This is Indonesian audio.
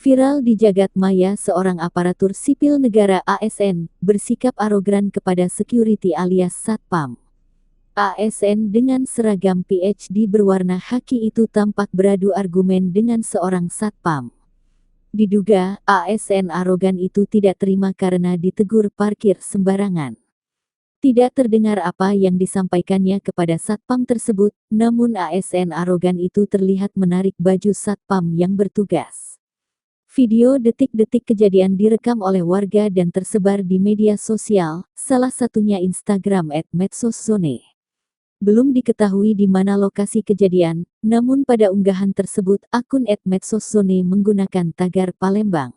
Viral di jagat maya, seorang aparatur sipil negara (ASN) bersikap arogan kepada security alias satpam. ASN dengan seragam PhD berwarna khaki itu tampak beradu argumen dengan seorang satpam. Diduga, ASN arogan itu tidak terima karena ditegur parkir sembarangan. Tidak terdengar apa yang disampaikannya kepada satpam tersebut, namun ASN arogan itu terlihat menarik baju satpam yang bertugas. Video detik-detik kejadian direkam oleh warga dan tersebar di media sosial, salah satunya Instagram @medsoszone. Belum diketahui di mana lokasi kejadian, namun pada unggahan tersebut akun @medsoszone menggunakan tagar Palembang.